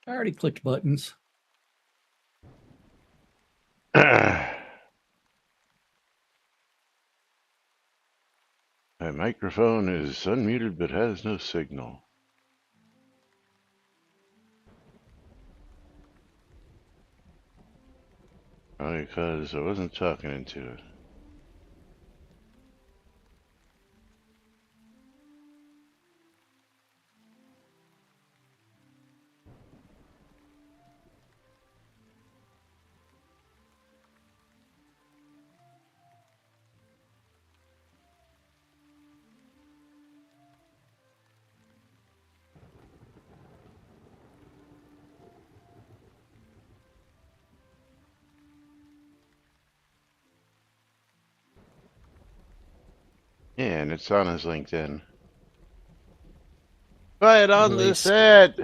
I already clicked buttons. My microphone is unmuted but has no signal. Probably because I wasn't talking into it. Yeah, and it's on his LinkedIn. Quiet on the Laced. set!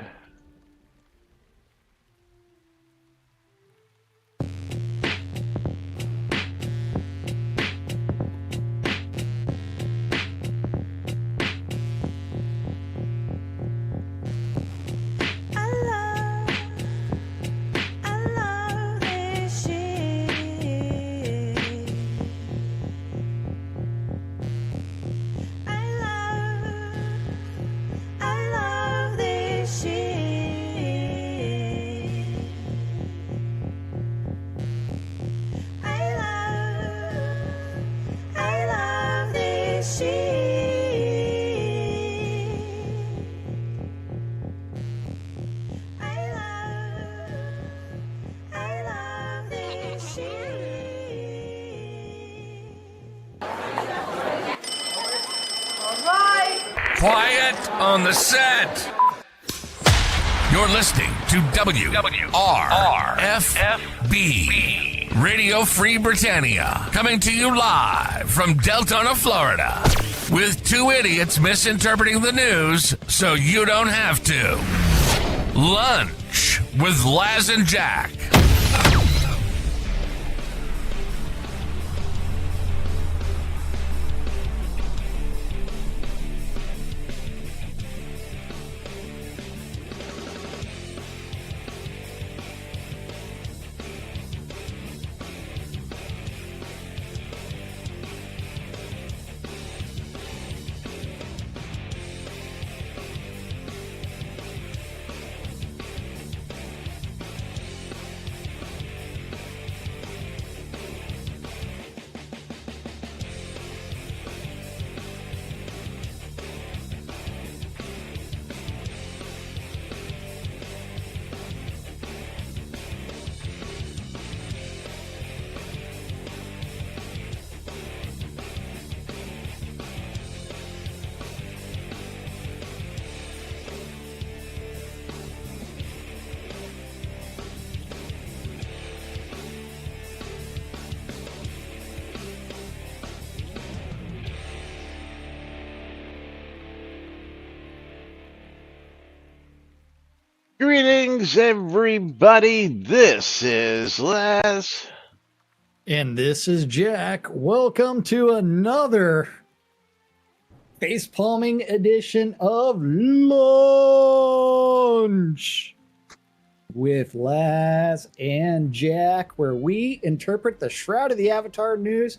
Quiet on the set. You're listening to WRFB Radio Free Britannia, coming to you live from Deltona, Florida, with two idiots misinterpreting the news so you don't have to. Lunch with Laz and Jack. Greetings, everybody. This is Les. And this is Jack. Welcome to another facepalming edition of Lunch with Laz and Jack, where we interpret the Shroud of the Avatar news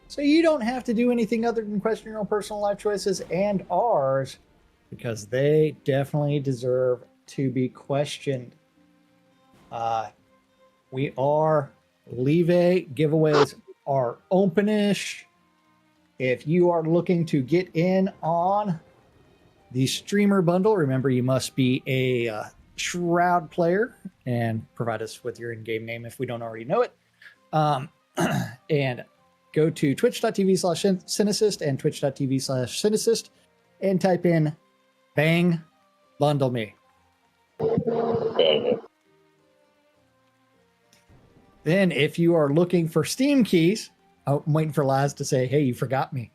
so you don't have to do anything other than question your own personal life choices and ours, because they definitely deserve to be questioned. We are Leve giveaways are openish. If you are looking to get in on the streamer bundle, remember you must be a Shroud player and provide us with your in-game name if we don't already know it. And go to twitch.tv/Cynicist and twitch.tv/Cynicist and type in bang bundle me. Then if you are looking for Steam keys, I'm waiting for Laz to say, hey, you forgot me.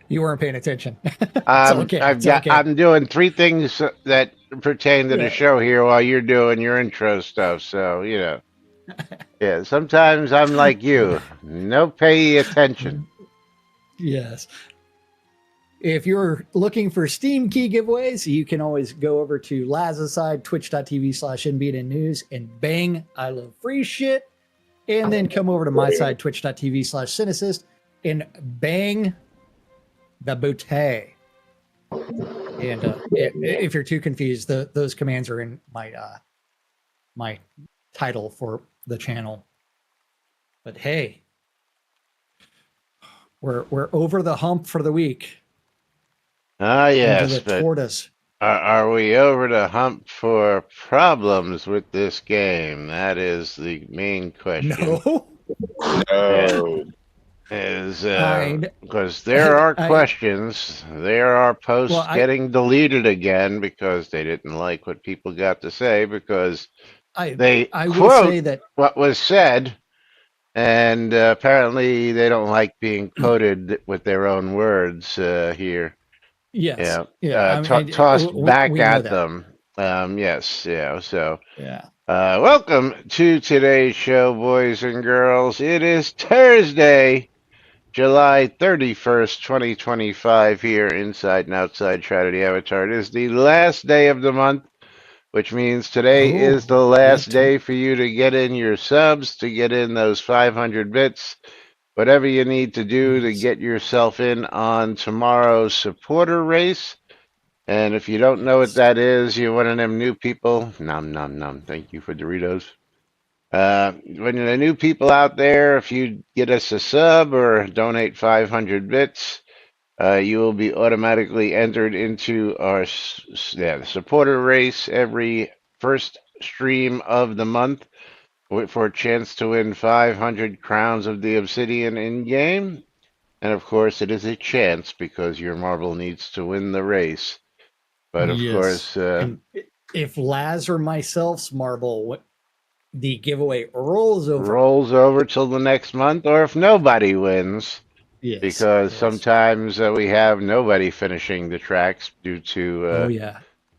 You weren't paying attention. I'm doing three things that pertain to the show here while you're doing your intro stuff. So, you know, yeah, sometimes I'm like you. No pay attention. Yes. if you're looking for Steam key giveaways, you can always go over to Laz's side, twitch.tv/NBNN News, and bang, I love free shit. And then come over to my side, twitch.tv/Cynicist, and bang the boutte. And if you're too confused, those commands are in my title for the channel. But hey, we're over the hump for the week. Yes, into the but tortoise. Are we over the hump for problems with this game? That is the main question. No. No. Because there are questions, there are posts getting deleted again because they didn't like what people got to say because they quote what was said, and apparently they don't like being quoted with their own words here. Yes. Tossed back at them. Yes. Yeah. So. Yeah. Welcome to today's show, boys and girls. It is Thursday, July 31st, 2025, here inside and outside Shroud the Avatar. It is the last day of the month, which means today is the last day for you to get in your subs, to get in those 500 bits, whatever you need to do to get yourself in on tomorrow's supporter race. And if you don't know what that is, you're one of them new people. Nom, nom, nom. Thank you for Doritos. When the new people out there, if you get us a sub or donate 500 bits, you will be automatically entered into our supporter race every first stream of the month for a chance to win 500 crowns of the obsidian in-game. And of course, it is a chance because your marble needs to win the race. But of course, if Laz or myself's marble, the giveaway rolls over till the next month, or if nobody wins, because sometimes we have nobody finishing the tracks due to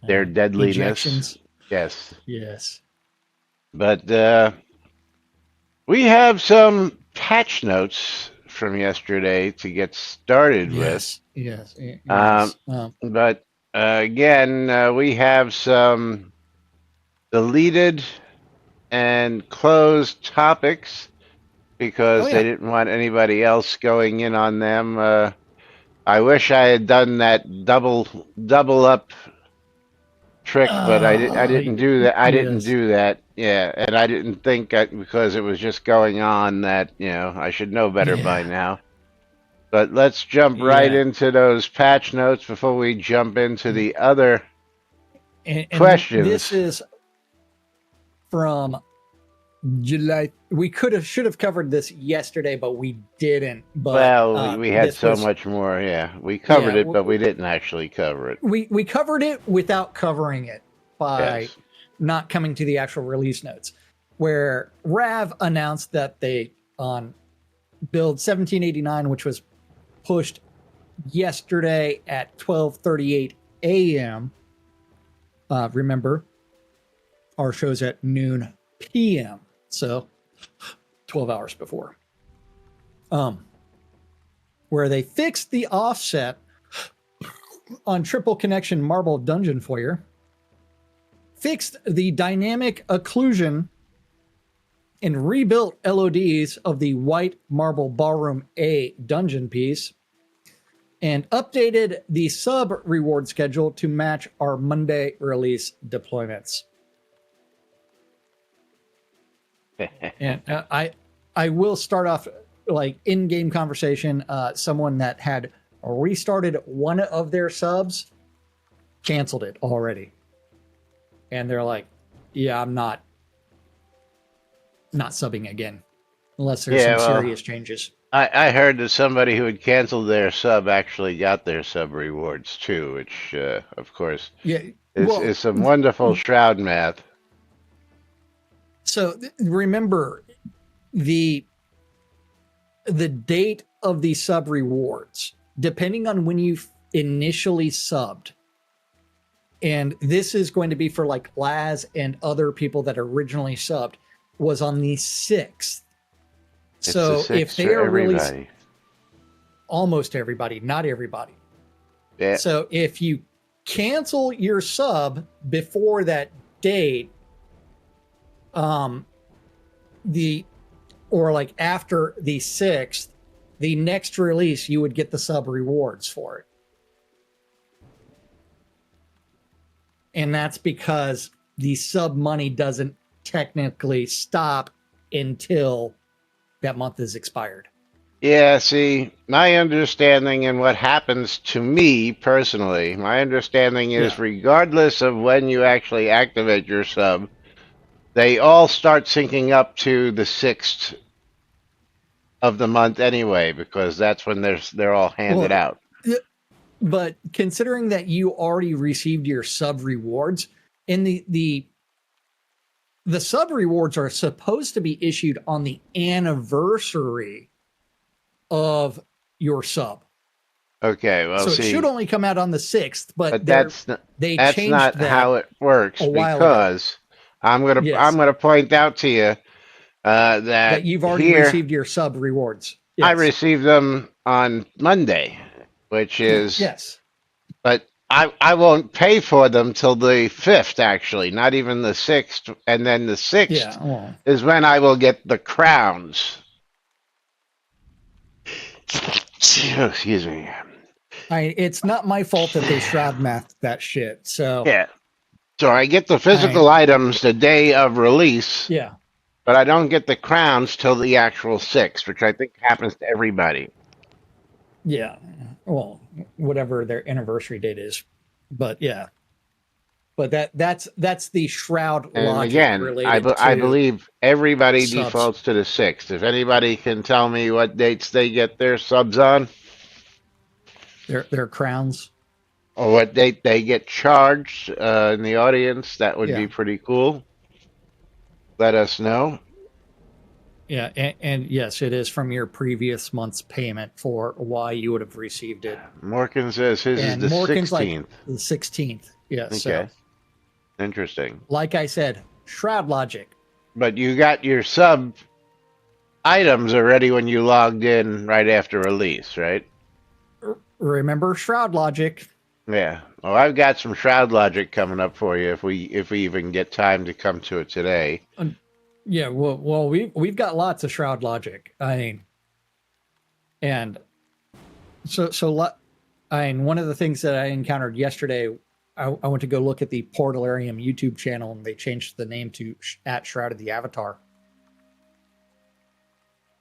their deadliness. Ejections. Yes. But we have some patch notes from yesterday to get started with. Yes. But again, we have some deleted and closed topics because they didn't want anybody else going in on them. I wish I had done that double up trick, but I didn't do that. I didn't do that. Yeah, and I didn't think because it was just going on that I should know better by now. But let's jump right into those patch notes before we jump into the other questions. This is from July. We should have covered this yesterday, but we didn't. But, we had so much more. Yeah, we covered it, but we didn't actually cover it. We covered it without covering it by not coming to the actual release notes, where Rav announced that they on build 1789, which was pushed yesterday at 12:38 a.m. Remember, our show's at noon p.m. So 12 hours before. Where they fixed the offset on triple connection marble dungeon foyer, fixed the dynamic occlusion and rebuilt LODs of the white marble ballroom A dungeon piece, and updated the sub reward schedule to match our Monday release deployments. And I will start off like in-game conversation. Someone that had restarted one of their subs canceled it already, and they're like, "Yeah, I'm not subbing again unless there's some serious changes." I heard that somebody who had canceled their sub actually got their sub rewards too, which of course is some wonderful Shroud math. So remember the date of the sub rewards, depending on when you initially subbed. And this is going to be for like Laz and other people that originally subbed, was on the 6th. So if they are released, almost everybody, not everybody. Yeah. So if you cancel your sub before that date, or like after the 6th, the next release, you would get the sub rewards for it. And that's because the sub money doesn't technically stop until that month is expired. Yeah, see, my understanding and what happens to me personally, my understanding is Yeah. regardless of when you actually activate your sub, they all start syncing up to the 6th of the month anyway, because that's when they're all handed Well, out. but considering that you already received your sub rewards, and the sub rewards are supposed to be issued on the anniversary of your sub. Okay, well, So it see, should only come out on the 6th, but that's they that's changed not that how it works, a while ago. because I'm Yes, gonna point out to you that that you've already here received your sub rewards. I Yes. received them on Monday, which is, Yes. but I won't pay for them till the 5th, actually, not even the 6th, and then the 6th Yeah. Well, is when I will get the crowns. Excuse me. it's not my fault that they shroud mathed that shit. So Yeah. So I get the physical items the day of release, yeah. but I don't get the crowns till the actual 6th, which I think happens to everybody. Yeah. Well, whatever their anniversary date is. But yeah. But that's the shroud And logic again, related I to believe everybody subs. defaults to the 6th. If anybody can tell me what dates they get their subs on, Their crowns. or what date they get charged in the audience, that would Yeah. be pretty cool. Let us know. Yeah, and yes, it is from your previous month's payment for why you would have received it. Morgan says his And is the Morgan's 16th. like the 16th. Yeah, Okay. so Interesting. like I said, shroud logic. But you got your sub items already when you logged in right after release, right? Remember shroud logic. Yeah. Well, I've got some Shroud logic coming up for you if we even get time to come to it today. Yeah, well, we've got lots of shroud logic. I mean, and one of the things that I encountered yesterday, I went to go look at the Portalarium YouTube channel, and they changed the name to at Shrouded the Avatar.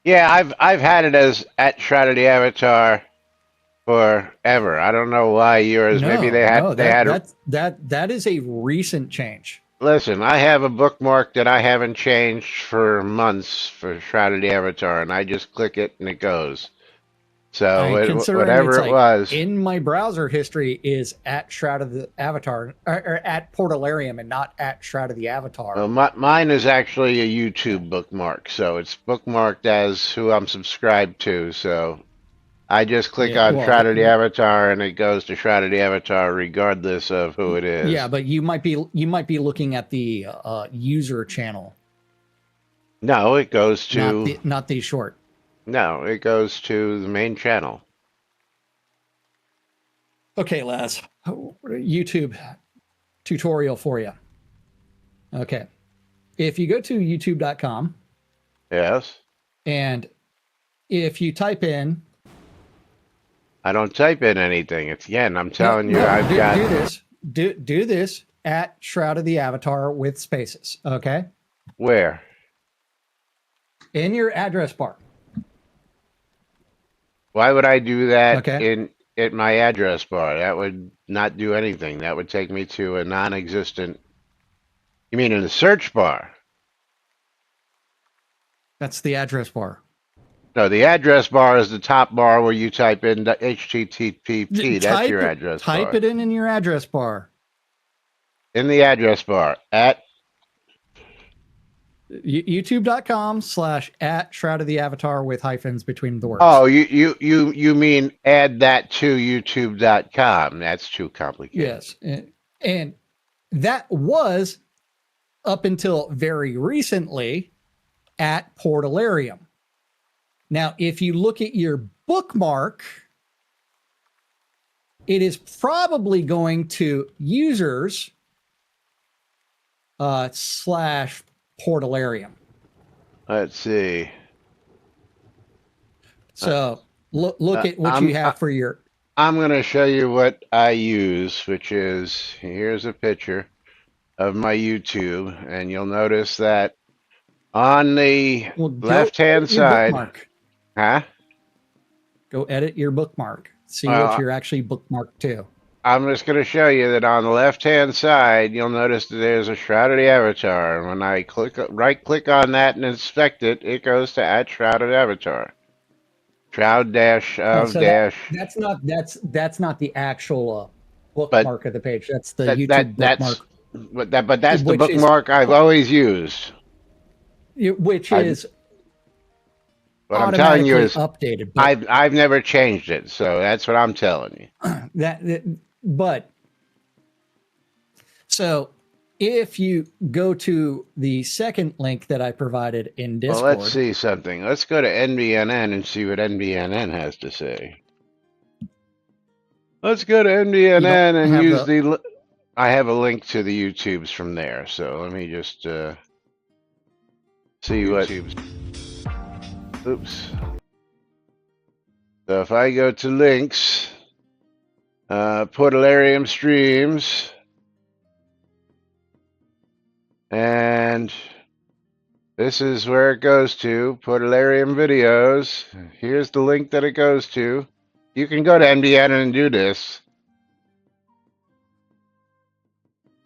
Yeah, I've had it as at Shroud the Avatar forever. I don't know why yours. Maybe they had that is a recent change. Listen, I have a bookmark that I haven't changed for months for Shroud the Avatar, and I just click it and it goes. So Considering whatever it's it was in my browser history is at Shroud of the Avatar or at Portalarium and not at Shroud of the Avatar. Well, mine is actually a YouTube bookmark, so it's bookmarked as who I'm subscribed to. So I just click on Shroud of the Avatar, and it goes to Shroud of the Avatar, regardless of who it is. Yeah, but you might be looking at the user channel. No, it goes to not the short. No, it goes to the main channel. Okay, Laz, YouTube tutorial for you. Okay, if you go to youtube.com. Yes. And if you type in. I don't type in anything. It's again, I'm telling you, I've got. Do this at Shroud of the Avatar with spaces. Okay. Where? In your address bar. Why would I do that in my address bar? That would not do anything. That would take me to a non-existent. You mean in the search bar? That's the address bar. No, the address bar is the top bar where you type in the HTTP. That's your address bar. Type it in your address bar. In the address bar at youtube.com/at Shroud of the Avatar with hyphens between the words. Oh, you mean add that to youtube.com. That's too complicated. Yes. And that was up until very recently at Portalarium. Now, if you look at your bookmark, it is probably going to users slash portalarium. Let's see. So look at what you have for your. I'm going to show you what I use, which is, here's a picture of my YouTube, and you'll notice that on the left-hand Your side, bookmark. huh? Go edit your bookmark. See what Well, you're actually bookmarked to. I'm just going to show you that on the left-hand side, you'll notice that there's a shrouded avatar. And when I right-click on that and inspect it, it goes to add shrouded avatar. Shroud dash of So dash. that's not the actual bookmark of the page. That's the YouTube bookmark. But that's the bookmark I've always used. Which is what I'm telling you is updated. I've never changed it, so that's what I'm telling you. So if you go to the second link that I provided in Discord. Well, let's see something. Let's go to NBNN and see what NBNN has to say. Let's go to NBNN and use the. I have a link to the YouTubes from there, so let me just see what. Oops. So if I go to links, Portalarium streams, and this is where it goes to, Portalarium videos. Here's the link that it goes to. You can go to NBNN and do this.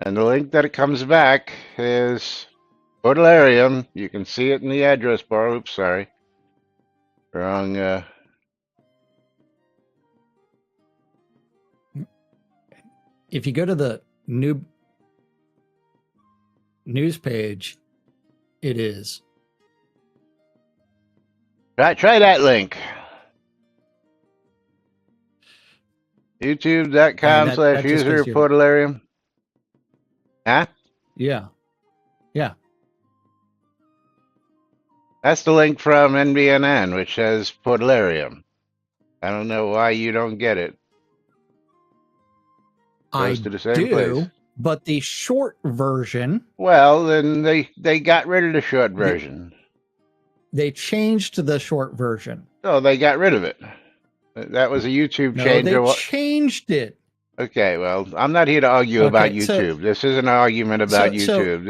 And the link that it comes back is Portalarium. You can see it in the address bar. Oops, sorry. Wrong. If you go to the new news page, it is. Try that link. YouTube.com/user Portalarium. Huh? Yeah. Yeah. That's the link from NBNN, which says Portalarium. I don't know why you don't get it. Goes to the same place. But the short version. Well, then they got rid of the short version. They changed the short version. Oh, they got rid of it. That was a YouTube change. No, they changed it. Okay, well, I'm not here to argue about YouTube. This is an argument about YouTube.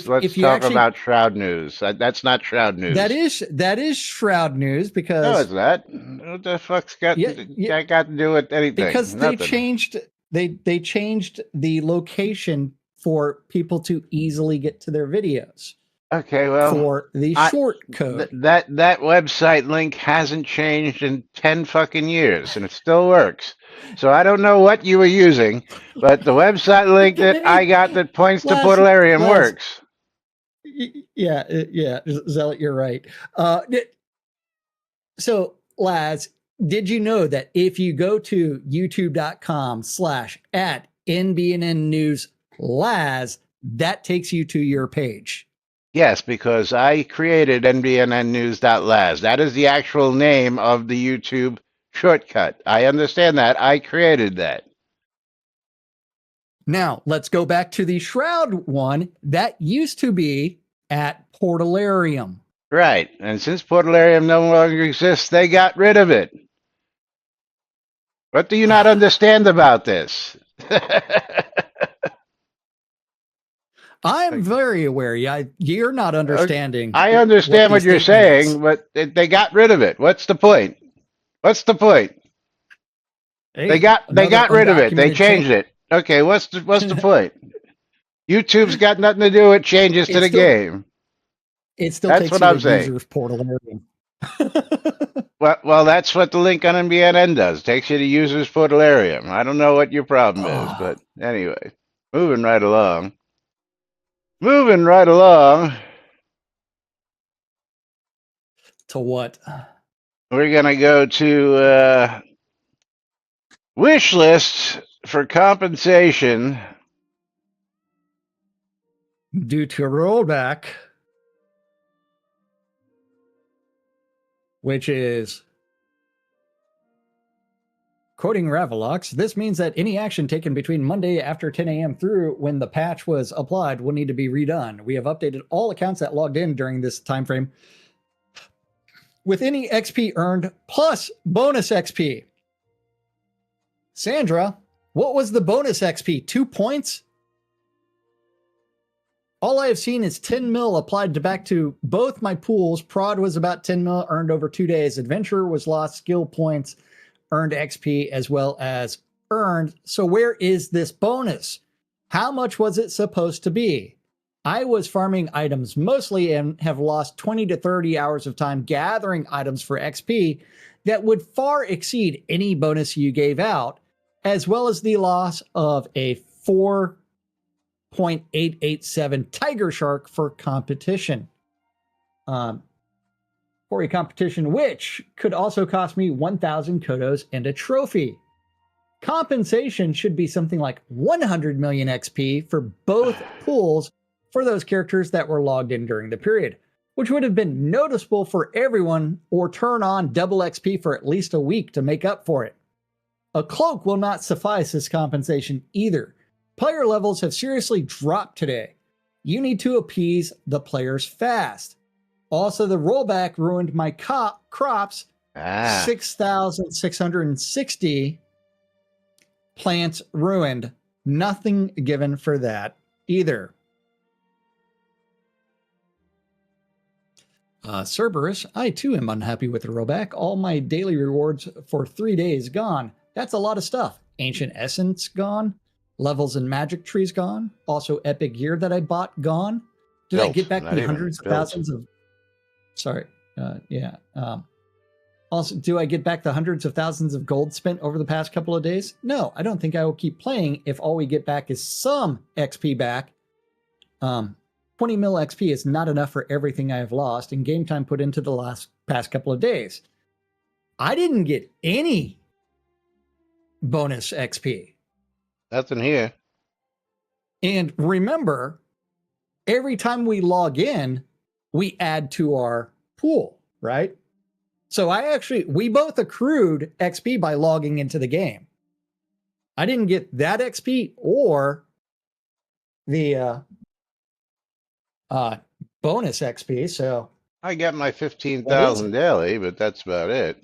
Let's talk about Shroud News. That's not Shroud News. That is Shroud News because no, it's not. What the fuck's got to do with anything? Because they changed the location for people to easily get to their videos. Okay, well, for the short code. That website link hasn't changed in 10 fucking years, and it still works. So I don't know what you were using, but the website link that I got that points to Portalarium works. Yeah, Zealot, you're right. So, Laz, did you know that if you go to youtube.com/@NBNN News Laz, that takes you to your page? Yes, because I created NBNNnews.laz. That is the actual name of the YouTube shortcut. I understand that. I created that. Now, let's go back to the Shroud one. That used to be at Portalarium. Right. And since Portalarium no longer exists, they got rid of it. What do you not understand about this? I'm very aware. You're not understanding. I understand what you're saying, but they got rid of it. What's the point? What's the point? Hey, they got rid of it. They changed it. Okay, what's the point? YouTube's got nothing to do with changes to the game. It still takes you to users Portalarium. Well, that's what the link on NBNN does. Takes you to users Portalarium. I don't know what your problem is, but anyway, moving right along. Moving right along. To what? We're going to go to wish lists for compensation. Due to a rollback, which is Quoting Ravelox, this means that any action taken between Monday after 10 a.m. through when the patch was applied will need to be redone. We have updated all accounts that logged in during this time frame with any XP earned plus bonus XP. Sandra, what was the bonus XP? 2 points? All I have seen is 10 mil applied back to both my pools. Prod was about 10 mil earned over 2 days. Adventurer was lost skill points, earned XP, as well as earned. So where is this bonus? How much was it supposed to be? I was farming items mostly and have lost 20 to 30 hours of time gathering items for XP that would far exceed any bonus you gave out, as well as the loss of a 4.887 tiger shark for competition. For a competition which could also cost me 1,000 kodos and a trophy. Compensation should be something like 100 million XP for both pools for those characters that were logged in during the period, which would have been noticeable for everyone, or turn on double XP for at least a week to make up for it. A cloak will not suffice as compensation either. Player levels have seriously dropped today. You need to appease the players fast. Also, the rollback ruined my crops. 6,660 plants ruined. Nothing given for that either. Cerberus, I too am unhappy with the rollback. All my daily rewards for 3 days gone. That's a lot of stuff. Ancient Essence gone. Levels and magic trees gone. Also epic gear that I bought gone. Did I get back the hundreds of thousands of... Sorry. Also, do I get back the hundreds of thousands of gold spent over the past couple of days? No, I don't think I will keep playing if all we get back is some XP back. 20 mil XP is not enough for everything I have lost and game time put into the past couple of days. I didn't get any bonus XP. Nothing here. And remember, every time we log in, we add to our pool, right? So we both accrued XP by logging into the game. I didn't get that XP or the bonus XP, so... I got my 15,000 daily, but that's about it.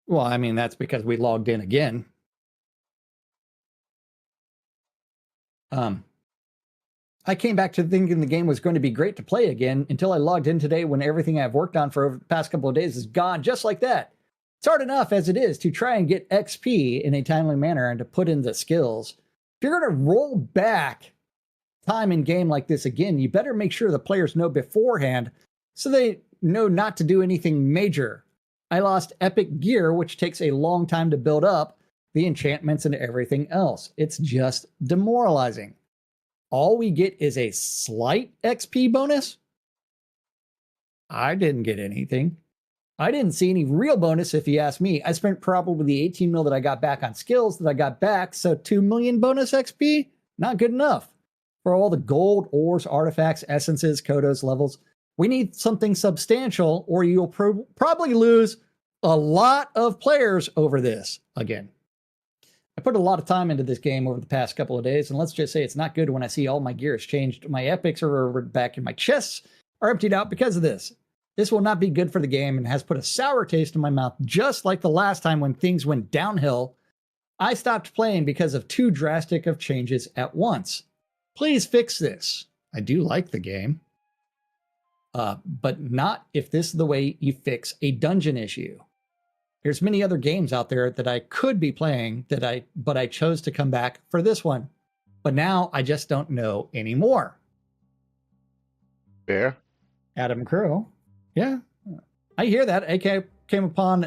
Well, I mean, that's because we logged in again. I came back to thinking the game was going to be great to play again until I logged in today when everything I've worked on for over the past couple of days is gone just like that. It's hard enough as it is to try and get XP in a timely manner and to put in the skills. If you're going to roll back time in game like this again, you better make sure the players know beforehand so they know not to do anything major. I lost epic gear, which takes a long time to build up, the enchantments and everything else. It's just demoralizing. All we get is a slight XP bonus? I didn't get anything. I didn't see any real bonus if you ask me. I spent probably the 18 mil that I got back on skills that I got back, so 2 million bonus XP? Not good enough. For all the gold, ores, artifacts, essences, kodos, levels, we need something substantial or you'll probably lose a lot of players over this again. I put a lot of time into this game over the past couple of days, and let's just say it's not good when I see all my gear has changed. My epics are over back and my chests are emptied out because of this. This will not be good for the game and has put a sour taste in my mouth, just like the last time when things went downhill. I stopped playing because of too drastic of changes at once. Please fix this. I do like the game. But not if this is the way you fix a dungeon issue. There's many other games out there that I could be playing but I chose to come back for this one. But now I just don't know anymore. Fair. Adam Crow. Yeah. I hear that. I came on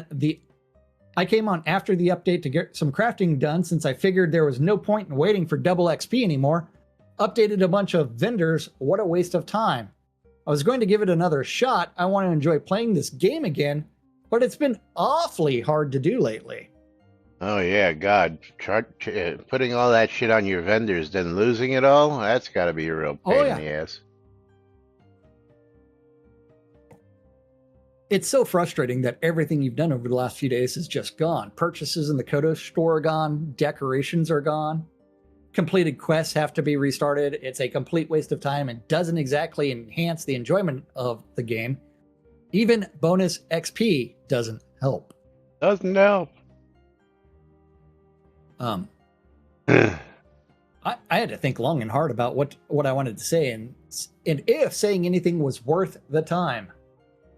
after the update to get some crafting done since I figured there was no point in waiting for double XP anymore. Updated a bunch of vendors. What a waste of time. I was going to give it another shot. I want to enjoy playing this game again, but it's been awfully hard to do lately. Oh, yeah, God. Putting all that shit on your vendors, then losing it all? That's got to be a real pain in the ass. It's so frustrating that everything you've done over the last few days is just gone. Purchases in the Kodo store are gone. Decorations are gone. Completed quests have to be restarted. It's a complete waste of time and doesn't exactly enhance the enjoyment of the game. Even bonus XP doesn't help. Doesn't help. I had to think long and hard about what I wanted to say and if saying anything was worth the time.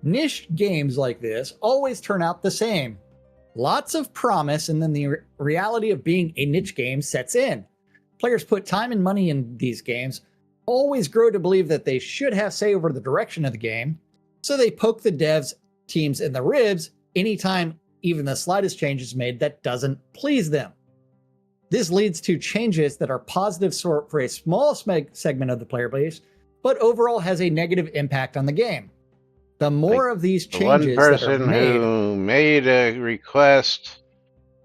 Niche games like this always turn out the same. Lots of promise, and then the reality of being a niche game sets in. Players put time and money in these games, always grow to believe that they should have say over the direction of the game, so they poke the devs teams in the ribs anytime even the slightest change is made that doesn't please them. This leads to changes that are positive for a small segment of the player base, but overall has a negative impact on the game. The more of these changes one that are person made, who made a request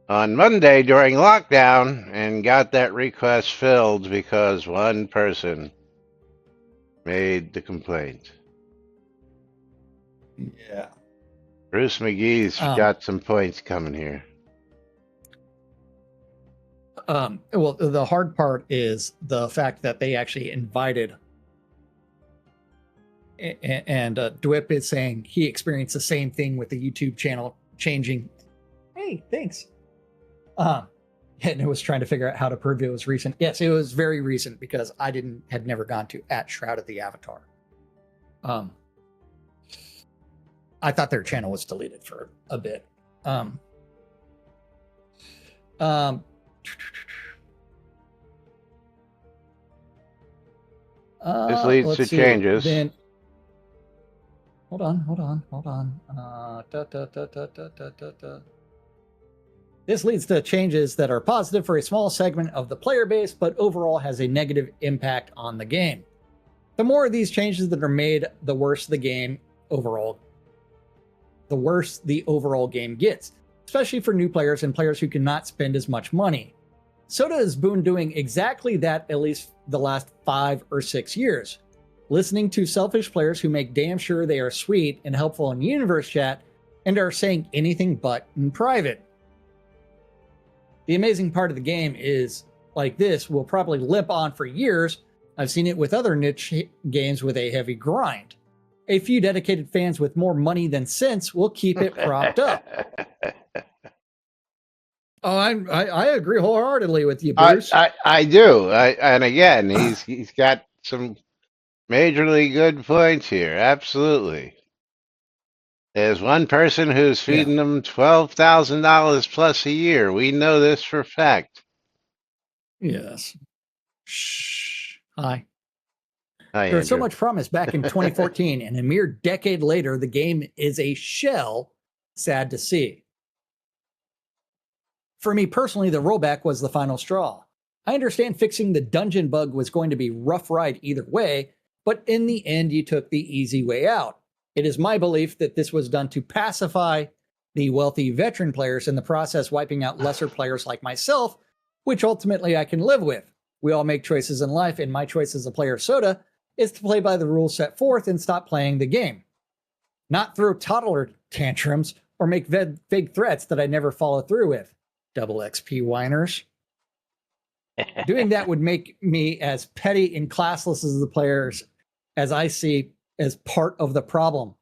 on Monday during lockdown and got that request filled because one person made the complaint. yeah. Bruce McGee's got some points coming here. Well, the hard part is the fact that they actually invited, and Dwip is saying he experienced the same thing with the YouTube channel changing. Hey, thanks. And it was trying to figure out how to prove it was recent. Yes, it was very recent because I had never gone to @Shroud of the Avatar. I thought their channel was deleted for a bit. This leads to changes. Then, hold on. This leads to changes that are positive for a small segment of the player base, but overall has a negative impact on the game. The more of these changes that are made, the worse the game overall. The worse the overall game gets, especially for new players and players who cannot spend as much money. Soda has been doing exactly that at least the last 5 or 6 years. Listening to selfish players who make damn sure they are sweet and helpful in universe chat and are saying anything but in private. The amazing part of the game is, like this, will probably limp on for years. I've seen it with other niche games with a heavy grind. A few dedicated fans with more money than sense will keep it propped up. Oh, I agree wholeheartedly with you, Bruce. I do. And again, he's got some majorly good points here. Absolutely. There's one person who's feeding them $12,000 plus a year. We know this for a fact. Yes. Shh. Hi. Hi, There was so Andrew. much promise back in 2014, and a mere decade later, the game is a shell. Sad to see. For me personally, the rollback was the final straw. I understand fixing the dungeon bug was going to be rough ride either way, but in the end, you took the easy way out. It is my belief that this was done to pacify the wealthy veteran players, in the process wiping out lesser players like myself, which ultimately I can live with. We all make choices in life, and my choice as a player of Soda is to play by the rules set forth and stop playing the game. Not throw toddler tantrums or make vague threats that I never follow through with. Double XP whiners. Doing that would make me as petty and classless as the players as I see as part of the problem.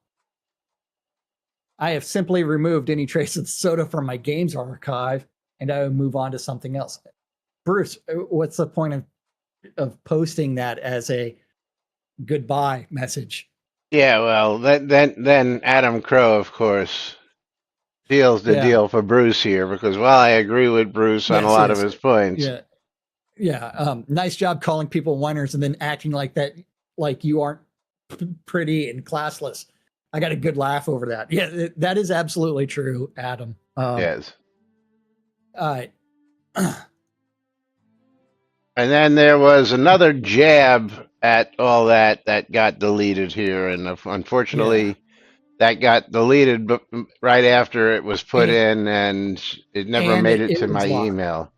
I have simply removed any trace of Soda from my games archive, and I will move on to something else. Bruce, what's the point of posting that as a goodbye message? Yeah, well, then Adam Crow, of course, seals the deal for Bruce here, because while I agree with Bruce on a lot of his points. Yeah. Nice job calling people whiners and then acting like that, like you aren't pretty and classless. I got a good laugh over that. Yeah, that is absolutely true, Adam. Yes. All right. And then there was another jab at all that got deleted here, and unfortunately, that got deleted right after it was put in, and it never made it to my email.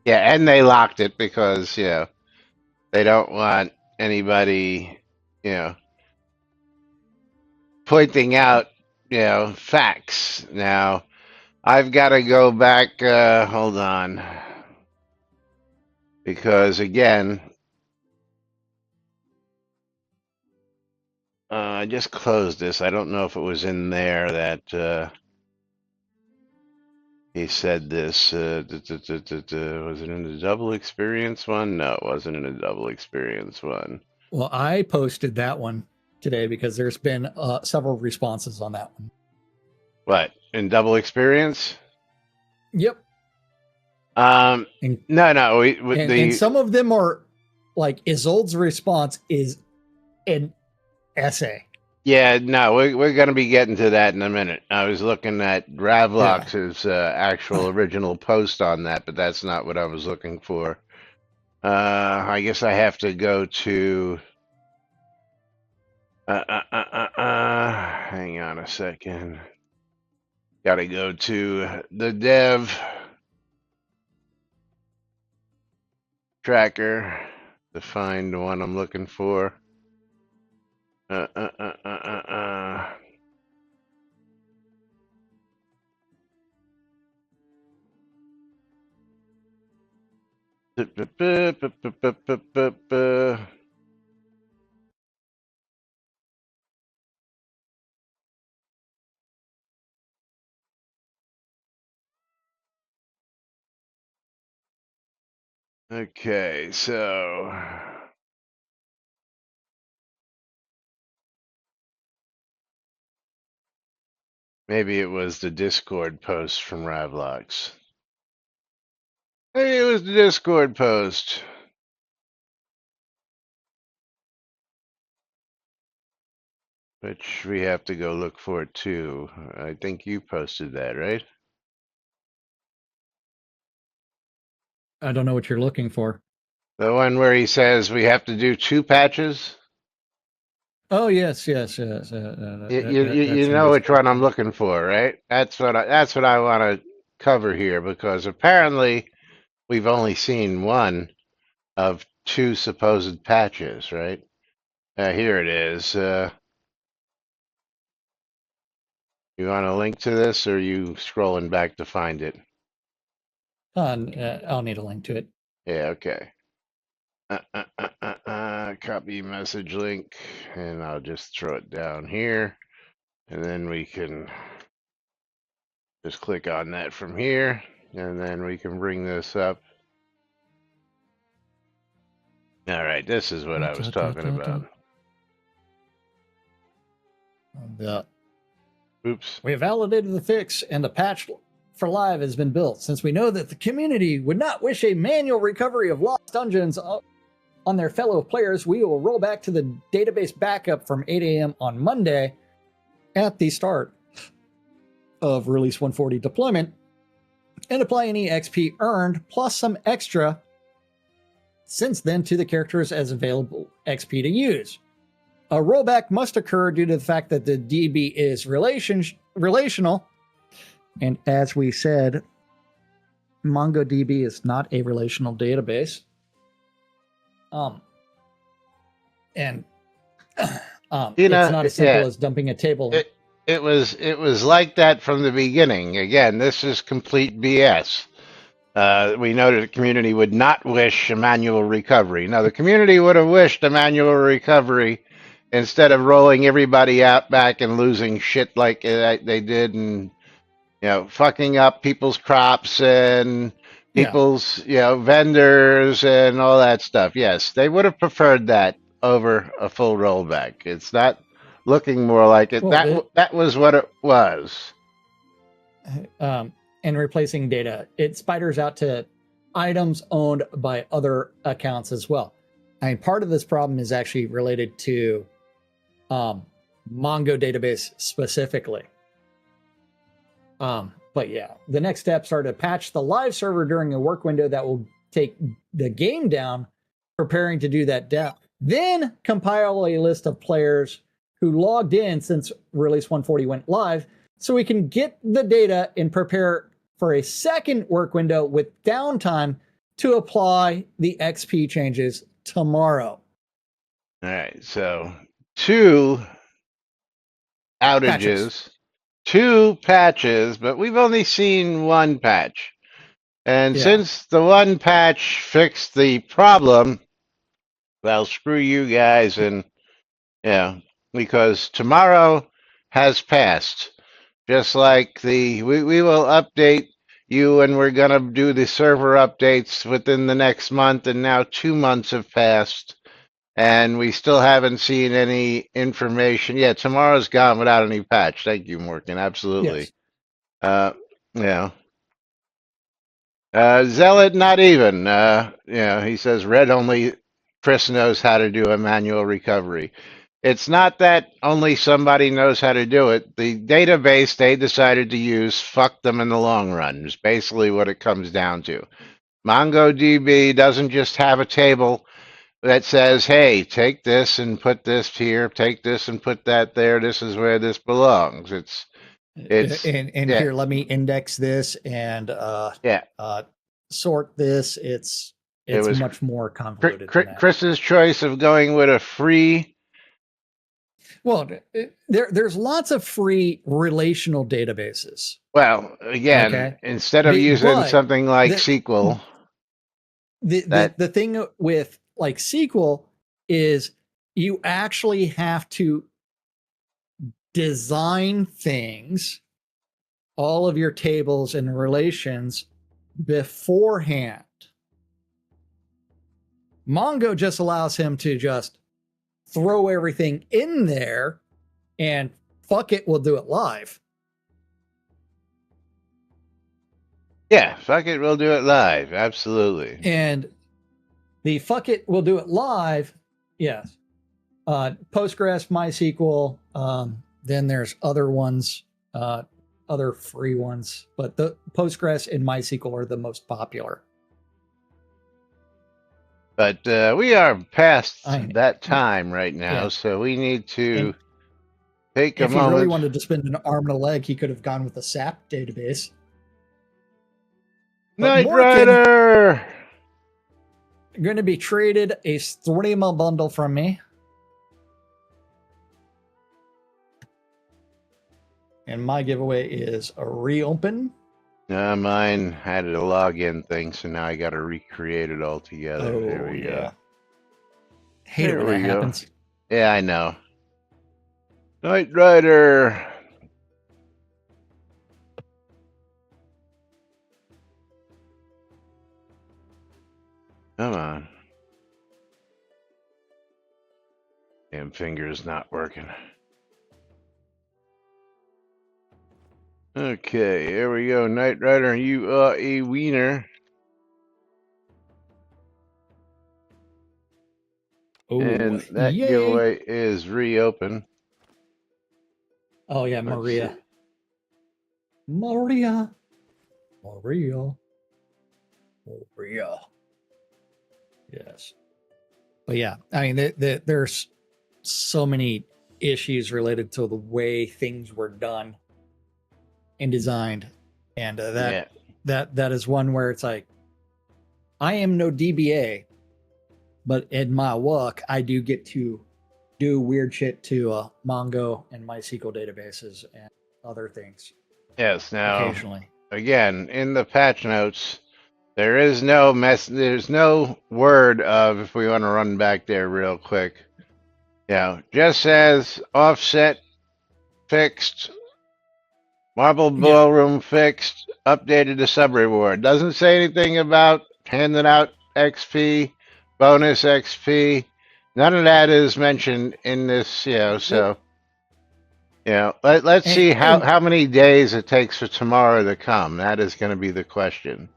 Yeah, and they locked it because they don't want anybody pointing out facts. Now, I've got to go back. Hold on. Because again, I just closed this. I don't know if it was in there that he said this. Was it in the double experience one? No, it wasn't in a double experience one. Well, I posted that one today because there's been several responses on that one. What, in double experience? Yep. No. And some of them are like Isolde's response is an essay. Yeah, no, we're going to be getting to that in a minute. I was looking at Ravlox's actual original post on that, but that's not what I was looking for. I guess I have to go to. Hang on a second. Got to go to the dev tracker to find the one I'm looking for. Okay, so maybe it was the Discord post from Ravlox. Maybe it was the Discord post. Which we have to go look for too. I think you posted that, right? I don't know what you're looking for. The one where he says we have to do 2 patches? Oh, yes. You know which one I'm looking for, right? That's what I want to cover here, because apparently we've only seen one of 2 supposed patches, right? Here it is. You want a link to this, or are you scrolling back to find it? I'll need a link to it. Yeah, okay. Copy message link, and I'll just throw it down here, and then we can just click on that from here, and then we can bring this up. All right, this is what I was talking about. Oops. We have validated the fix, and the patch for live has been built. Since we know that the community would not wish a manual recovery of lost dungeons on their fellow players, we will roll back to the database backup from 8 a.m. on Monday at the start of Release 140 deployment, and apply any XP earned plus some extra since then to the characters as available XP to use. A rollback must occur due to the fact that the DB is relational, and as we said, MongoDB is not a relational database. It's not as simple as dumping a table. It was like that from the beginning. Again, this is complete BS. We know that the community would not wish a manual recovery. Now, the community would have wished a manual recovery instead of rolling everybody out back and losing shit like they did, and fucking up people's crops and people's vendors and all that stuff. Yes, they would have preferred that over a full rollback. It's not looking more like it. That was what it was. And replacing data, it spiders out to items owned by other accounts as well. I mean, part of this problem is actually related to Mongo database specifically. But yeah, the next steps are to patch the live server during a work window that will take the game down, preparing to do that down. Then compile a list of players who logged in since Release 140 went live, so we can get the data and prepare for a second work window with downtime to apply the XP changes tomorrow. All right, so 2 outages 2 patches, but we've only seen 1 patch. And Yeah. since the 1 patch fixed the problem, well, screw you guys, and yeah, because tomorrow has passed. Just like we will update you, and we're gonna do the server updates within the next month, and now 2 months have passed, and we still haven't seen any information. Yeah, tomorrow's gone without any patch. Thank you, Morgan. Absolutely. Yes. Uh, yeah. Zealot, not even. He says red only. Chris knows how to do a manual recovery. It's not that only somebody knows how to do it. The database they decided to use fucked them in the long run, is basically what it comes down to. MongoDB doesn't just have a table that says, hey, take this and put this here, take this and put that there. This is where this belongs. It's And yeah, here, let me index this and yeah. sort this. It's It was much more convoluted than that. Chris's choice of going with a free. Well, there's lots of free relational databases. Well, again, Okay. instead of using But something like the- SQL, the thing with like SQL is you actually have to design things, all of your tables and relations beforehand. Mongo just allows him to just throw everything in there and fuck it, we'll do it live. yeah, fuck it, we'll do it live. Absolutely. And the fuck it, we'll do it live, yes. Postgres, MySQL, then there's other ones, other free ones, but the Postgres and MySQL are the most popular. But we are past I- that time right now, Yeah. so we need to And take a If he really moment. wanted to spend an arm and a leg, he could have gone with the SAP database. But Knight Morgan- Rider! Going to be traded a streamer bundle from me. And my giveaway is a reopen. Mine had a login thing, so now I got to recreate it all together. There we go. Hate There it when we that go. happens. Yeah, I know. Knight Rider! Come on. Damn finger's not working. Okay, here we go. Knight Rider, you are a wiener. Oh, And that yay. giveaway is reopen. Oh, yeah, Let's Maria. see. Maria. Yes. But yeah, I mean, there's so many issues related to the way things were done and designed. And that is one where it's like, I am no DBA, but in my work, I do get to do weird shit to Mongo and MySQL databases and other things. Yes, now, occasionally. again, in the patch notes, there is no there's no word of, if we want to run back there real quick. Yeah, just says offset fixed, marble ballroom fixed, updated the sub reward. Doesn't say anything about handing out XP, bonus XP. None of that is mentioned in this, so let's see how many days it takes for tomorrow to come. That is going to be the question.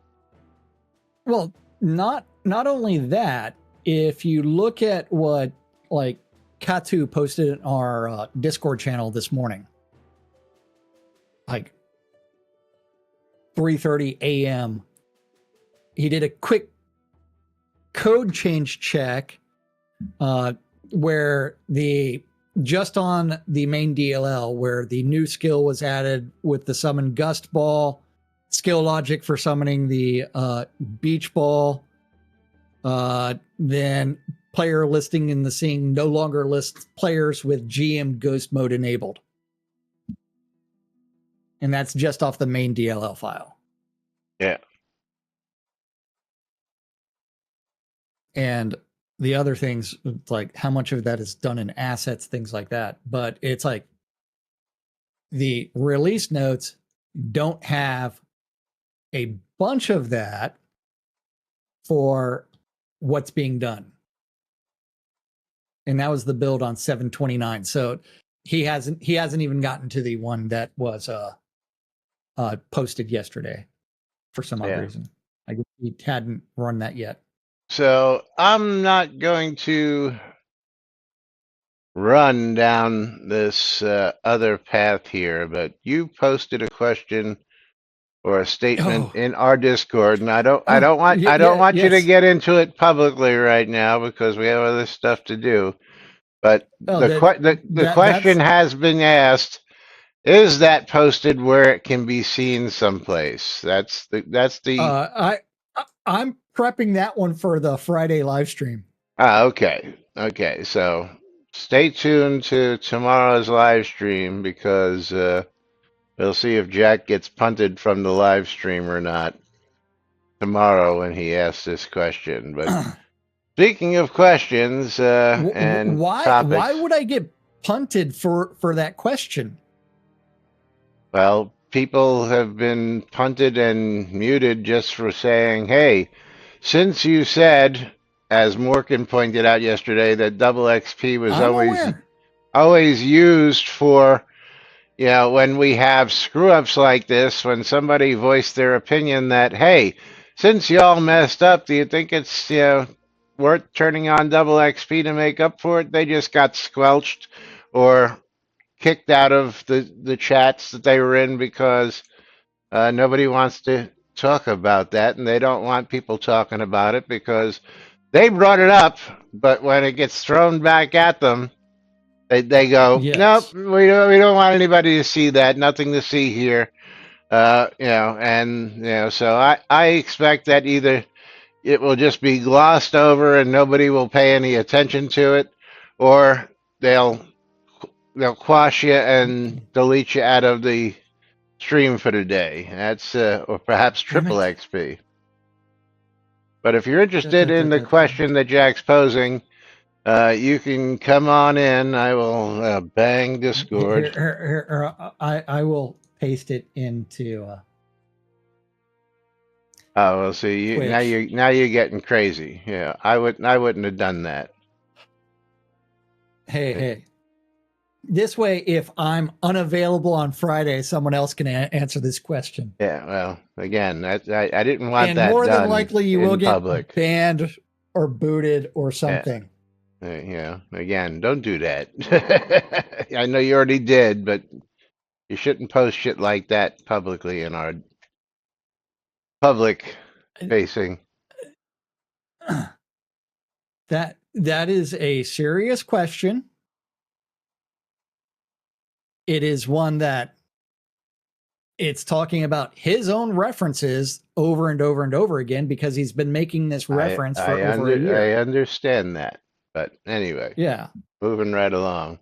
Well, not only that, if you look at what like Katu posted in our Discord channel this morning, like 3:30 a.m., he did a quick code change check where just on the main DLL, where the new skill was added with the summon gust ball, skill logic for summoning the beach ball, then player listing in the scene no longer lists players with GM ghost mode enabled. And that's just off the main DLL file. Yeah. And the other things, like how much of that is done in assets, things like that. But it's like the release notes don't have a bunch of that for what's being done. And that was the build on 729. So he hasn't even gotten to the one that was posted yesterday for some odd reason. I guess he hadn't run that yet. So I'm not going to run down this other path here, but you posted a question or a statement in our Discord, and I don't want you to get into it publicly right now because we have other stuff to do. But the question has been asked: is that posted where it can be seen someplace? That's the. I'm prepping that one for the Friday live stream. Okay. So stay tuned to tomorrow's live stream because we'll see if Jack gets punted from the live stream or not tomorrow when he asks this question. But speaking of questions and topics, why would I get punted for that question? Well, people have been punted and muted just for saying, "Hey, since you said, as Morgan pointed out yesterday, that double XP was always used for, when we have screw ups like this, when somebody voiced their opinion that, hey, since y'all messed up, do you think it's worth turning on double XP to make up for it? They just got squelched or kicked out of the chats that they were in because nobody wants to talk about that, and they don't want people talking about it because they brought it up, but when it gets thrown back at them, they go, nope, we don't want anybody to see that. Nothing to see here. So I expect that either it will just be glossed over and nobody will pay any attention to it, or they'll quash you and delete you out of the stream for the day. That's or perhaps triple XP. But if you're interested in the question that Jack's posing, you can come on in. I will bang Discord. I will paste it into. Oh, well, see, now you're getting crazy. Yeah, I wouldn't have done that. Hey. This way, if I'm unavailable on Friday, someone else can answer this question. Yeah, well, again, I didn't want and that more done than likely you will public. Get banned or booted or something. Again, don't do that. I know you already did, but you shouldn't post shit like that publicly in our public facing. That is a serious question. It is one that it's talking about his own references over and over and over again because he's been making this reference for over a year. I understand that. But anyway, moving right along.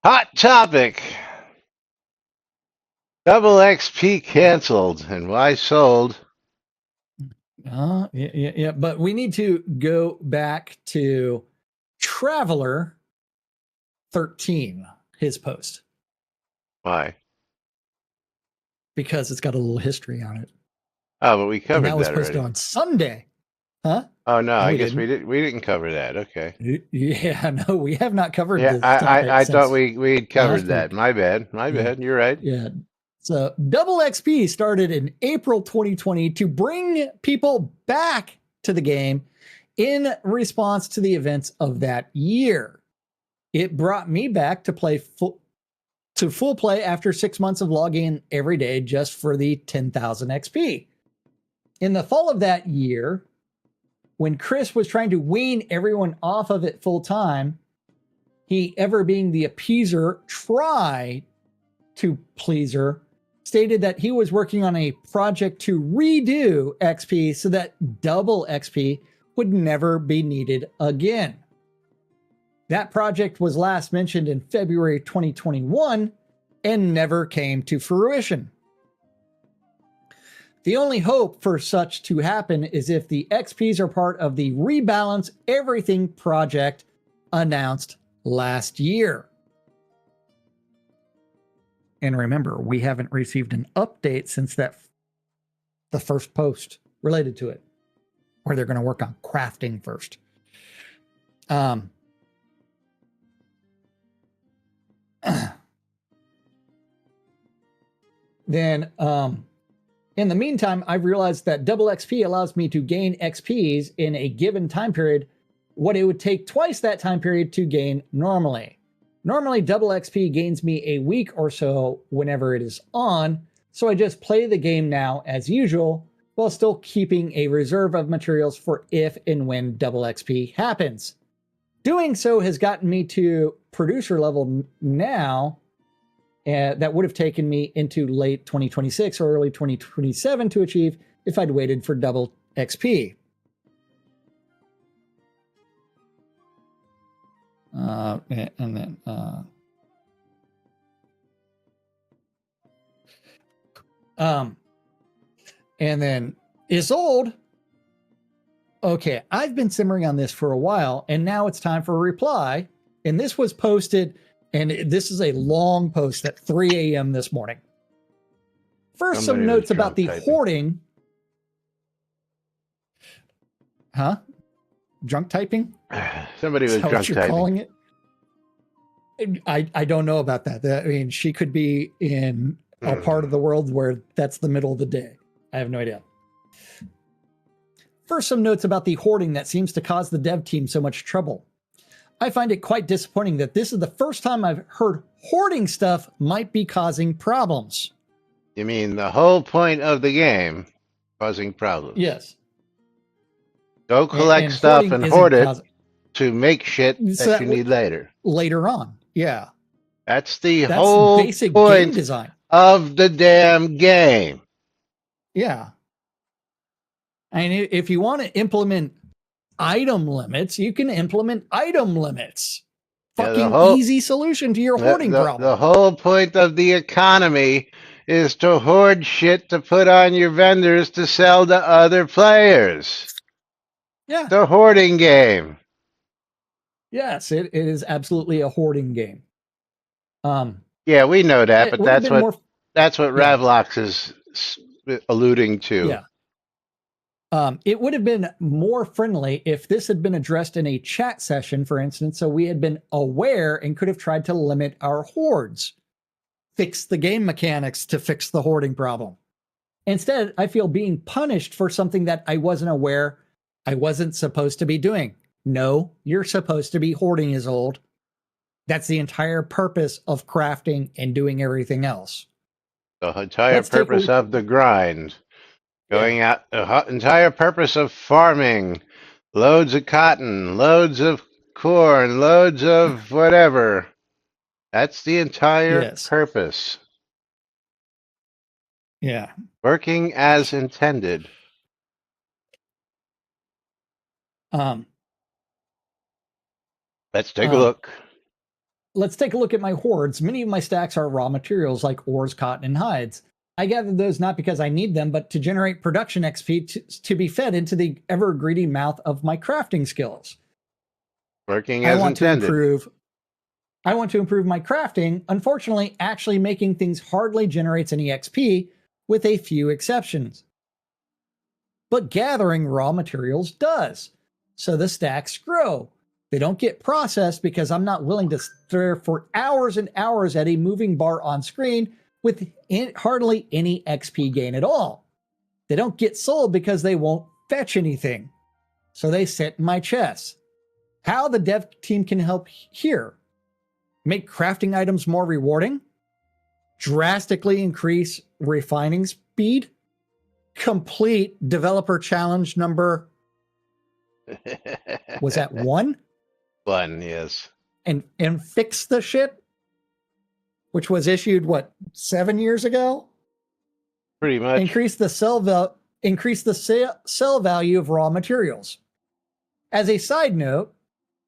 Hot topic. Double XP canceled and why sold? Yeah. But we need to go back to Traveler 13. His post. Why? Because it's got a little history on it. Oh, but we covered that. That was posted on Sunday. Huh? Oh no, I guess we didn't cover that. Okay. Yeah, no, we have not covered this. I thought we'd covered that. My bad. You're right. Yeah. So Double XP started in April 2020 to bring people back to the game in response to the events of that year. It brought me back to play full play after 6 months of logging in every day just for the 10,000 XP. In the fall of that year, when Chris was trying to wean everyone off of it full time, he, ever being the appeaser, tried to pleaser, stated that he was working on a project to redo XP so that double XP would never be needed again. That project was last mentioned in February 2021 and never came to fruition. The only hope for such to happen is if the XPs are part of the Rebalance Everything project announced last year. And remember, we haven't received an update since the first post related to it, where they're going to work on crafting first. Then, in the meantime, I've realized that double XP allows me to gain XPs in a given time period, what it would take twice that time period to gain normally. Normally, double XP gains me a week or so whenever it is on, so I just play the game now as usual, while still keeping a reserve of materials for if and when double XP happens. Doing so has gotten me to producer level now, that would have taken me into late 2026 or early 2027 to achieve if I'd waited for double XP. And then Isolde. Okay, I've been simmering on this for a while, and now it's time for a reply. And this was posted, and this is a long post at 3 a.m. this morning. First, Somebody some was notes about the drunk typing. hoarding. Huh? Drunk typing? Somebody was Is that drunk what you're typing. calling it? I don't know about that. I mean, she could be in a part of the world where that's the middle of the day. I have no idea. First, some notes about the hoarding that seems to cause the dev team so much trouble. I find it quite disappointing that this is the first time I've heard hoarding stuff might be causing problems. You mean the whole point of the game causing problems? Yes. Go collect stuff hoarding and isn't hoard it causing- to make shit So that that you need later. later on. Yeah. That's the That's whole basic game point design. of the damn game. Yeah. I mean, if you want to implement item limits, you can implement item limits. Yeah, the Fucking whole- easy solution to your hoarding problem. The whole point of the economy is to hoard shit to put on your vendors to sell to other players. Yeah. The hoarding game. Yes, it is absolutely a hoarding game. Yeah, we know that, It but would have that's been what more. that's what Yeah. Ravlox is alluding to. Yeah. It would have been more friendly if this had been addressed in a chat session, for instance, so we had been aware and could have tried to limit our hoards, fix the game mechanics to fix the hoarding problem. Instead, I feel being punished for something that I wasn't aware I wasn't supposed to be doing. No, you're supposed to be hoarding Isolde. That's the entire purpose of crafting and doing everything else. The entire Let's take purpose a- of the grind. Going out, the entire purpose of farming. Loads of cotton, loads of corn, loads of whatever. That's the entire Yes. purpose. Yeah. Working as intended. Let's take a look. Let's take a look at my hoards. Many of my stacks are raw materials like ores, cotton, and hides. I gathered those not because I need them, but to generate production XP to be fed into the ever greedy mouth of my crafting skills. Working I as want intended. I want to improve my crafting. Unfortunately, actually making things hardly generates any XP, with a few exceptions. But gathering raw materials does. So the stacks grow. They don't get processed because I'm not willing to stare for hours and hours at a moving bar on screen with hardly any XP gain at all. They don't get sold because they won't fetch anything. So they sit in my chest. How the dev team can help here? Make crafting items more rewarding? Drastically increase refining speed? Complete developer challenge number, was that 1? One, yes. And fix the shit? Which was issued, 7 years ago? Pretty much. Increase the sell value of raw materials. As a side note,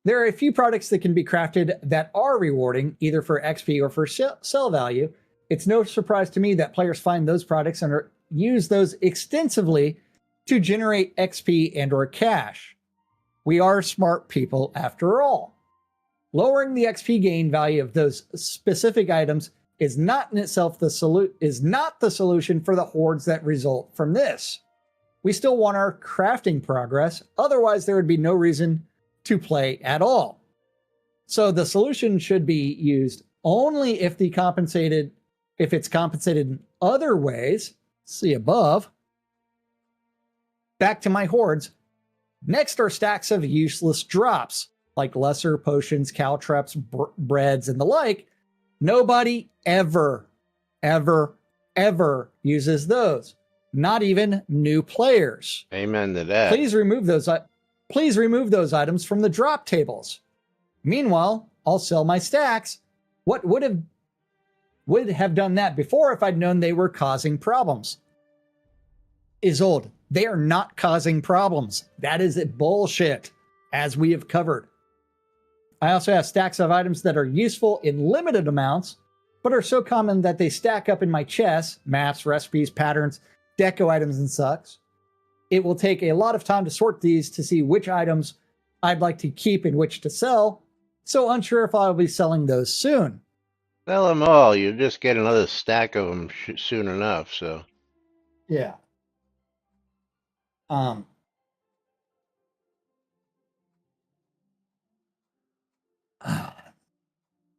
there are a few products that can be crafted that are rewarding, either for XP or for sell value, It's no surprise to me that players find those products and use those extensively to generate XP and or cash. We are smart people after all. Lowering the XP gain value of those specific items is not in itself the solution for the hordes that result from this. We still want our crafting progress, otherwise there would be no reason to play at all. So the solution should be used only if it's compensated in other ways. See above. Back to my hordes. Next are stacks of useless drops, like lesser potions, caltrops, breads, and the like. Nobody ever uses those. Not even new players. Amen to that. Please remove those items from the drop tables. Meanwhile, I'll sell my stacks. What would have done that before if I'd known they were causing problems? Isolde, they are not causing problems. That is bullshit, as we have covered. I also have stacks of items that are useful in limited amounts, but are so common that they stack up in my chests, maps, recipes, patterns, deco items, and such. It will take a lot of time to sort these to see which items I'd like to keep and which to sell, so unsure if I'll be selling those soon. Sell them all. You just get another stack of them soon enough. So Yeah.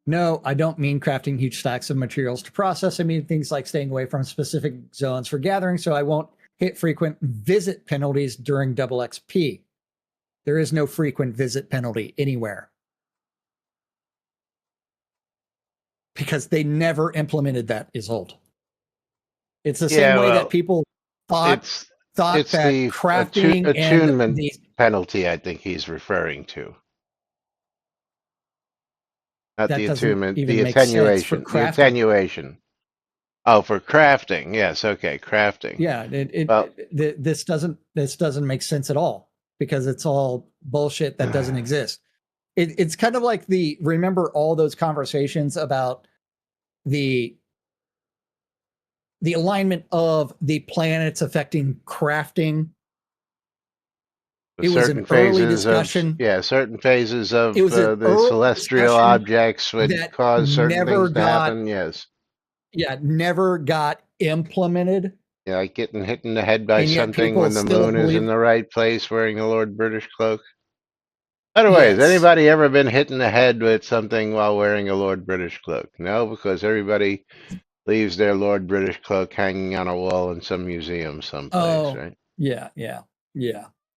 No, I don't mean crafting huge stacks of materials to process. I mean things like staying away from specific zones for gathering so I won't hit frequent visit penalties during double XP. There is no frequent visit penalty anywhere. Because they never implemented that, Isolde. It's the same way that people thought that the crafting attunement and penalty. I think he's referring to. Not that the doesn't attunement, even the make sense for attenuation. The crafting. attenuation. Oh, for crafting. Yes. Okay. Crafting. Yeah. Well, This doesn't make sense at all because it's all bullshit that doesn't exist. It's kind of like remember all those conversations about the alignment of the planets affecting crafting. It was an early discussion. Certain phases of It was an the early celestial discussion objects would that cause certain never things to happen. Yes. Yeah, never got implemented. Yeah, like getting hit in the head by And yet something people when the still moon is in believe. the right place wearing the Lord British cloak. By the way, has Yes. anybody ever been hit in the head with something while wearing a Lord British cloak? No, because everybody leaves their Lord British cloak hanging on a wall in some museum someplace, right? Yeah.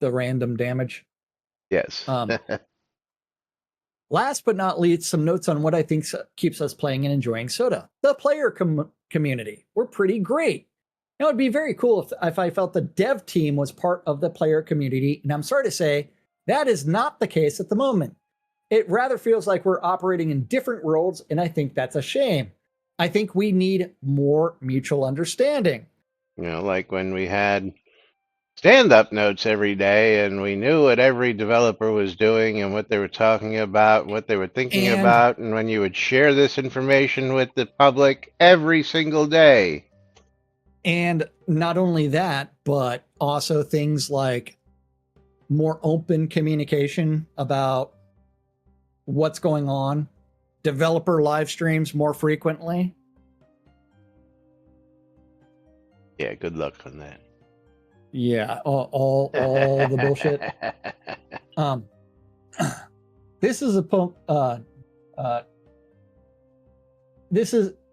The random damage. Yes. Last but not least, some notes on what I think keeps us playing and enjoying Soda. The player community. We're pretty great. Now, it'd be very cool if I felt the dev team was part of the player community, and I'm sorry to say that is not the case at the moment. It rather feels like we're operating in different worlds, and I think that's a shame. I think we need more mutual understanding. Like when we had stand-up notes every day and we knew what every developer was doing and what they were talking about, what they were thinking about, and when you would share this information with the public every single day. And not only that, but also things like more open communication about what's going on, developer live streams more frequently. Yeah, good luck on that. Yeah, all the bullshit.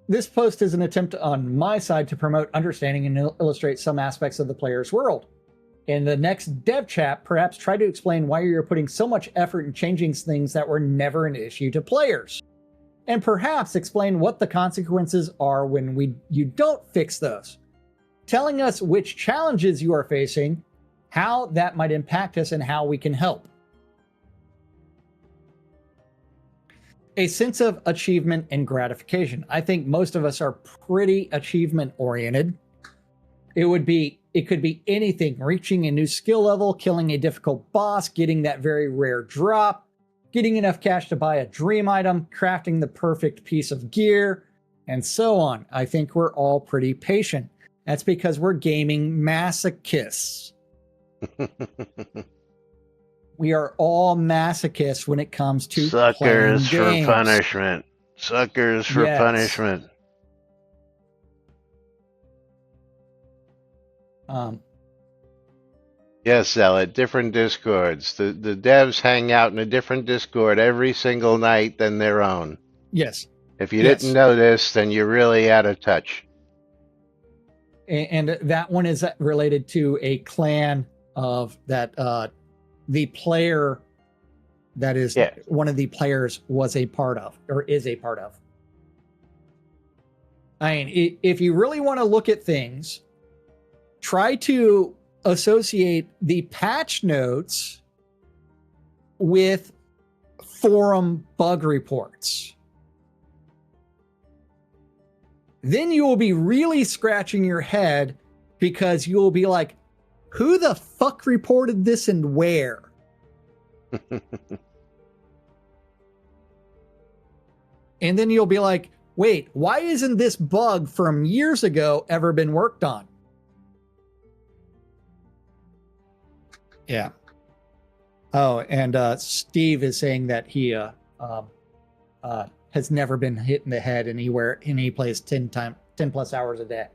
This post is an attempt on my side to promote understanding and illustrate some aspects of the player's world. In the next dev chat, perhaps try to explain why you're putting so much effort in changing things that were never an issue to players. And perhaps explain what the consequences are when you don't fix those. Telling us which challenges you are facing, how that might impact us, and how we can help. A sense of achievement and gratification. I think most of us are pretty achievement oriented. It could be anything, reaching a new skill level, killing a difficult boss, getting that very rare drop, getting enough cash to buy a dream item, crafting the perfect piece of gear, and so on. I think we're all pretty patient. That's because we're gaming masochists. We are all masochists when it comes to Suckers for playing games. punishment. Suckers for Yes. punishment. Yes, Zealot, different discords. The devs hang out in a different discord every single night than their own. Yes. If you Yes. didn't know this, then you're really out of touch. And that one is related to a clan of that the player that is one of the players was a part of or is a part of. I mean, if you really want to look at things, try to associate the patch notes with forum bug reports. Then you will be really scratching your head because you will be like, who the fuck reported this and where? And then you'll be like, wait, why isn't this bug from years ago ever been worked on? Yeah. Oh, and Steve is saying that he has never been hit in the head anywhere, and he plays 10 plus hours a day.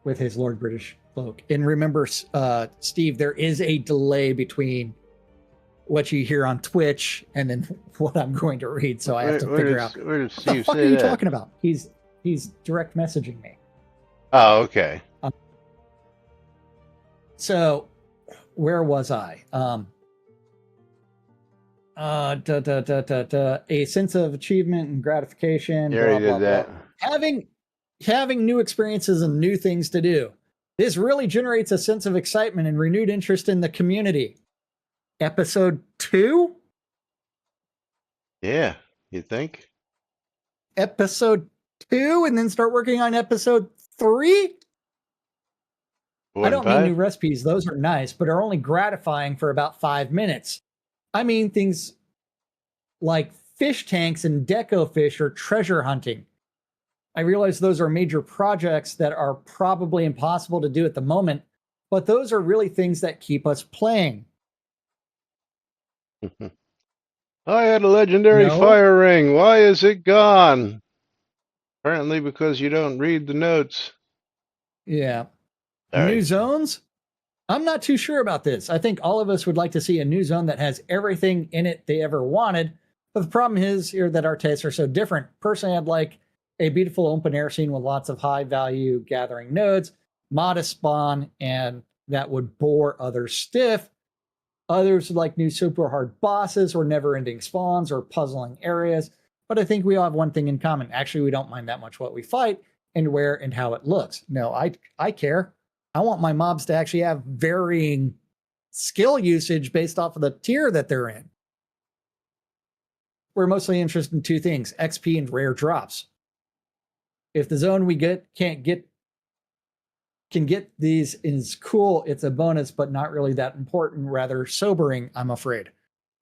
With his Lord British cloak. And remember, Steve, there is a delay between what you hear on Twitch and then what I'm going to read, so I have to figure out where does what Steve the fuck say are you that? talking about. He's direct messaging me. Oh, okay. So, where was I? A sense of achievement and gratification. You already did that. Having new experiences and new things to do. This really generates a sense of excitement and renewed interest in the community. Episode 2? Yeah, you think? Episode 2 and then start working on episode 3? I don't mean new recipes. Those are nice, but are only gratifying for about 5 minutes. I mean things like fish tanks and deco fish or treasure hunting. I realize those are major projects that are probably impossible to do at the moment, but those are really things that keep us playing. I had a legendary fire ring. Why is it gone? Apparently because you don't read the notes. Yeah. All New right. zones? I'm not too sure about this. I think all of us would like to see a new zone that has everything in it they ever wanted. But the problem is here that our tastes are so different. Personally, I'd like a beautiful open air scene with lots of high value gathering nodes, modest spawn, and that would bore others stiff. Others would like new super hard bosses or never ending spawns or puzzling areas. But I think we all have one thing in common. Actually, we don't mind that much what we fight and where and how it looks. No, I care. I want my mobs to actually have varying skill usage based off of the tier that they're in. We're mostly interested in two things, XP and rare drops. If the zone we can get these is cool, it's a bonus, but not really that important, rather sobering, I'm afraid.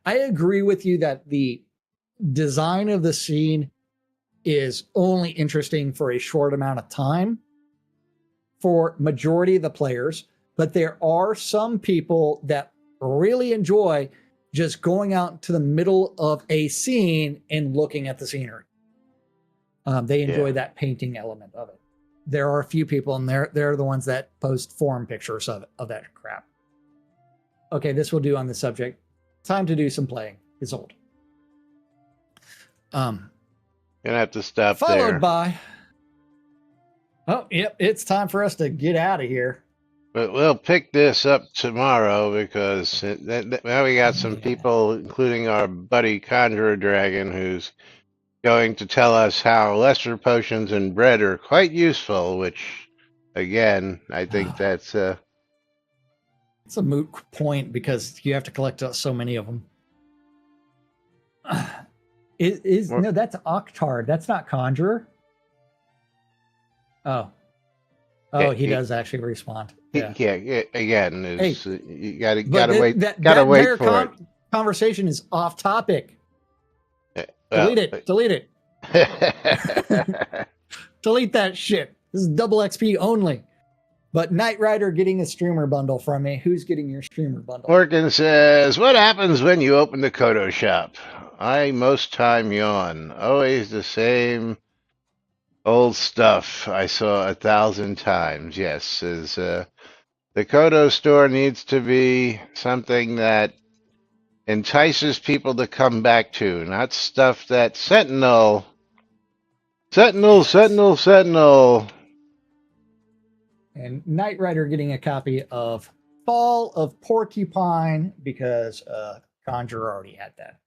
I agree with you that the design of the scene is only interesting for a short amount of time for majority of the players, but there are some people that really enjoy just going out to the middle of a scene and looking at the scenery. They enjoy that painting element of it. There are a few people, and they're the ones that post forum pictures of that crap. Okay, this will do on the subject. Time to do some playing. It's old. Gonna have to stop followed there. by. Oh, yep, it's time for us to get out of here. But we'll pick this up tomorrow because now we got some people, including our buddy Conjurer Dragon, who's going to tell us how lesser potions and bread are quite useful, which, again, I think that's... It's a moot point because you have to collect so many of them. No, that's Octard. That's not Conjurer. Oh, he does actually respond. Yeah. Again, is Hey, you gotta wait. Gotta wait for it. Conversation is off topic. Well, Delete it. Delete that shit. This is double XP only. But Knight Rider getting a streamer bundle from me. Who's getting your streamer bundle? Morgan says, what happens when you open the Kodo shop? I most time yawn. Always the same old stuff I saw 1,000 times. Yes, the Kodo store needs to be something that entices people to come back to, not stuff that Sentinel. And Knight Rider getting a copy of Fall of Porcupine because Conjurer already had that.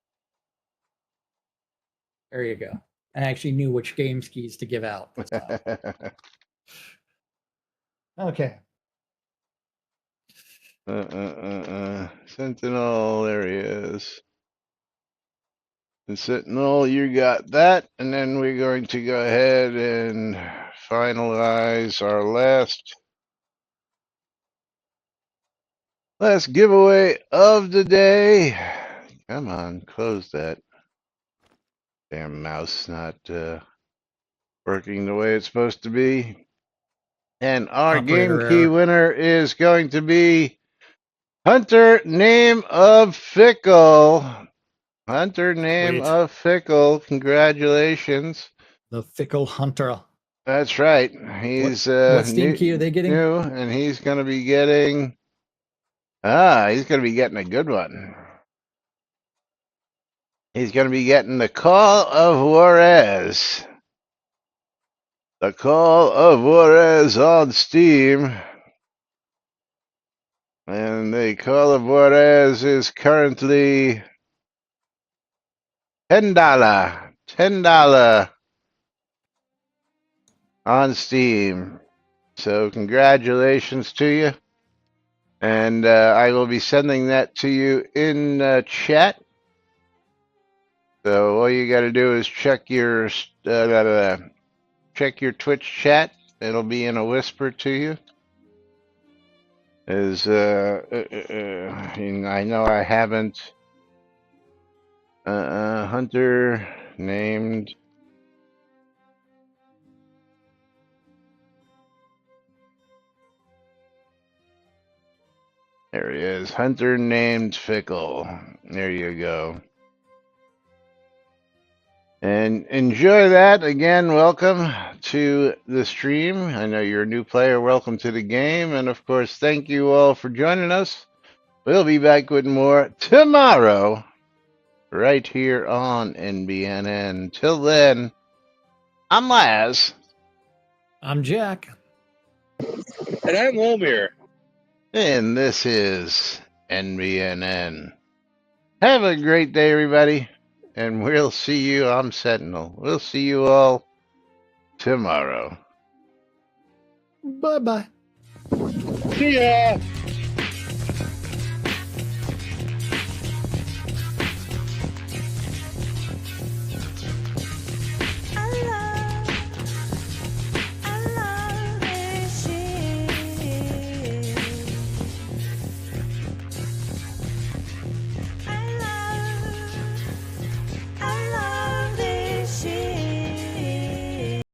There you go. I actually knew which games keys to give out. Okay. Sentinel, there he is. And Sentinel, you got that. And then we're going to go ahead and finalize our last giveaway of the day. Come on, close that. Damn mouse not working the way it's supposed to be. And our Operator game key error. winner is going to be Hunter Name of Fickle. Hunter Name Sweet. of Fickle. Congratulations. The Fickle Hunter. That's right. He's what Steam key are they getting? new, and he's going to be getting. He's going to be getting a good one. He's going to be getting the Call of Juarez. The Call of Juarez on Steam. And the Call of Juarez is currently $10. $10 on Steam. So congratulations to you. And I will be sending that to you in chat. So all you got to do is check your Twitch chat. It'll be in a whisper to you. I know I haven't Hunter named. There he is. Hunter named Fickle. There you go. And enjoy that. Again, welcome to the stream. I know you're a new player. Welcome to the game. And of course, thank you all for joining us. We'll be back with more tomorrow, right here on NBNN. Till then, I'm Laz. I'm Jack. And I'm Lomir. And this is NBNN. Have a great day, everybody. And we'll see you. I'm Sentinel. We'll see you all tomorrow. Bye-bye. See ya.